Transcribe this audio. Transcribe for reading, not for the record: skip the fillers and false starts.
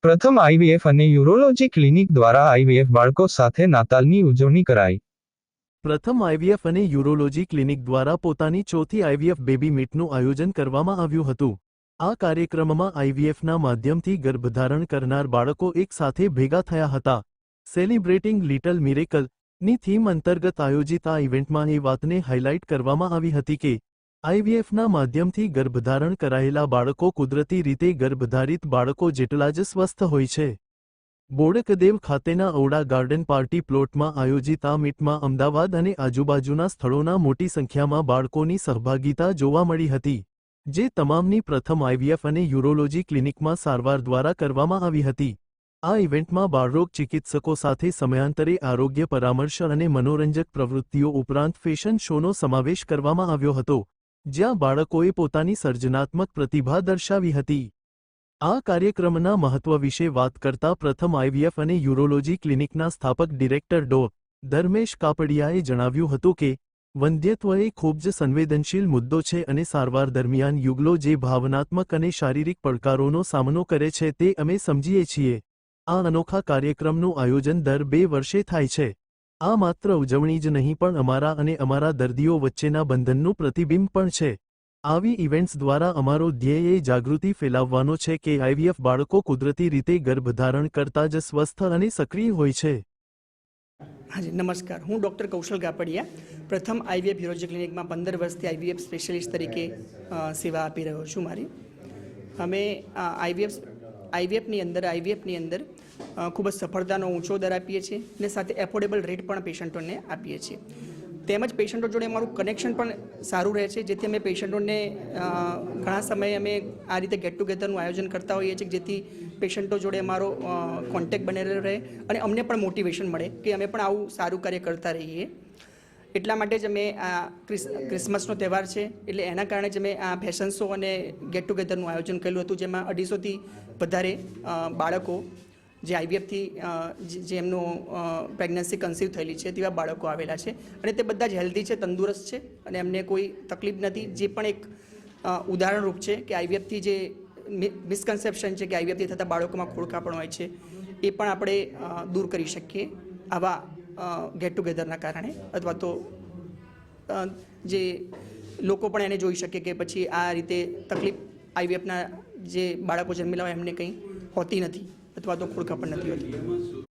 પ્રથમ આઈવીએફ અને urology clinic દ્વારા આઈવીએફ બાળકો સાથે નાતાલની ઉજવણી કરાઈ। પ્રથમ આઈવીએફ અને યુરોલોજી ક્લિનિક દ્વારા પોતાની ચોથી આઈવીએફ બેબી મીટનું આયોજન કરવામાં આવ્યું હતું। આ કાર્યક્રમમાં આઈવીએફના માધ્યમથી ગર્ભધારણ કરનાર બાળકો એક સાથે ભેગા થયા હતા। સેલિબ્રેટિંગ લિટલ મિરેકલ ની થીમ અંતર્ગત આયોજિત આ ઇવેન્ટમાં એ વાતને હાઇલાઇટ કરવામાં આવી હતી કે આઈવીએફના માધ્યમથી ગર્ભધારણ કરાયેલા બાળકો કુદરતી રીતે ગર્ભધારિત બાળકો જેટલા જ સ્વસ્થ હોય છે। બોડકદેવ ખાતેના ઔડા ગાર્ડન પાર્ટી પ્લોટમાં આયોજિત આ મીટમાં અમદાવાદ અને આજુબાજુના સ્થળોના મોટી સંખ્યામાં બાળકોની સહભાગિતા જોવા મળી હતી, જે તમામની પ્રથમ આઈવીએફ અને યુરોલોજી ક્લિનિકમાં સારવાર દ્વારા કરવામાં આવી હતી। આ ઇવેન્ટમાં બાળરોગ ચિકિત્સકો સાથે સમયાંતરે આરોગ્ય પરામર્શ અને મનોરંજક પ્રવૃત્તિઓ ઉપરાંત ફેશન શોનો સમાવેશ કરવામાં આવ્યો હતો, જ્યાં બાળકોએ પોતાની સર્જનાત્મક પ્રતિભા દર્શાવી હતી। આ કાર્યક્રમના મહત્વ વિશે વાત કરતા પ્રથમ આઈવીએફ અને યુરોલોજી ક્લિનિકના સ્થાપક ડિરેક્ટર ડો. ધર્મેશ કાપડિયાએ જણાવ્યું હતું કે વંધ્યત્વ એ ખૂબ જ સંવેદનશીલ મુદ્દો છે અને સારવાર દરમિયાન યુગલો જે ભાવનાત્મક અને શારીરિક પડકારોનો સામનો કરે છે તે અમે સમજીએ છીએ। આ અનોખા કાર્યક્રમનું આયોજન દર 2 વર્ષે થાય છે। આ માત્ર ઉજવણી જ નહીં પણ અમારા અને અમારા દર્દીઓ વચ્ચેના બંધનનું પ્રતિબિંબ પણ છે। આવી ઇવેન્ટ્સ દ્વારા અમારો ધ્યેય એ જાગૃતિ ફેલાવવાનો છે કે આઈવીએફ બાળકો કુદરતી રીતે ગર્ભધારણ કરતા જ સ્વસ્થ અને સક્રિય હોય છે। हाँ जी, नमस्कार। हूँ डॉक्टर कौशल कापड़िया प्रथम आईवीएफ यूरोलॉजी क्लिनिक में 15 वर्षથી आईवीएफ स्पेशलिस्ट तरीके सेवा આપી રહ્યો છું। મારી અમે આઈવીએફની અંદર ખૂબ જ સફળતાનો ઊંચો દર આપીએ છીએ અને સાથે એફોર્ડેબલ રેટ પણ પેશન્ટોને આપીએ છીએ। તેમજ પેશન્ટો જોડે અમારું કનેક્શન પણ સારું રહે છે, જેથી અમે પેશન્ટોને ઘણા સમયે અમે આ રીતે ગેટ ટુગેધરનું આયોજન કરતા હોઈએ છીએ, જેથી પેશન્ટો જોડે અમારો કોન્ટેક્ટ બનેલો રહે અને અમને પણ મોટિવેશન મળે કે અમે પણ આવું સારું કાર્ય કરતા રહીએ। એટલા માટે જ અમે આ ક્રિસમસનો તહેવાર છે એટલે એના કારણે જ અમે આ ફેશન શો અને ગેટ ટુગેધરનું આયોજન કરેલું હતું, જેમાં 250થી વધારે બાળકો જે આઈવીએફથી જે એમનું પ્રેગ્નન્સી કન્સીવ થયેલી છે તેવા બાળકો આવેલા છે અને તે બધા જ હેલ્ધી છે, તંદુરસ્ત છે અને એમને કોઈ તકલીફ નથી। જે પણ એક ઉદાહરણરૂપ છે કે આઈવીએફથી જે મિસકન્સેપ્શન છે કે આઈવીએફથી થતા બાળકોમાં ખોડખાપણ હોય છે એ પણ આપણે દૂર કરી શકીએ આવા ગેટ ટુગેધરના કારણે, અથવા તો જે લોકો પણ એને જોઈ શકે કે પછી આ રીતે તકલીફ આઈવીએફના જે બાળકો જન્મેલા હોય એમને કંઈ હોતી નથી અથવા તો ખોડખાપણ નથી હોતી।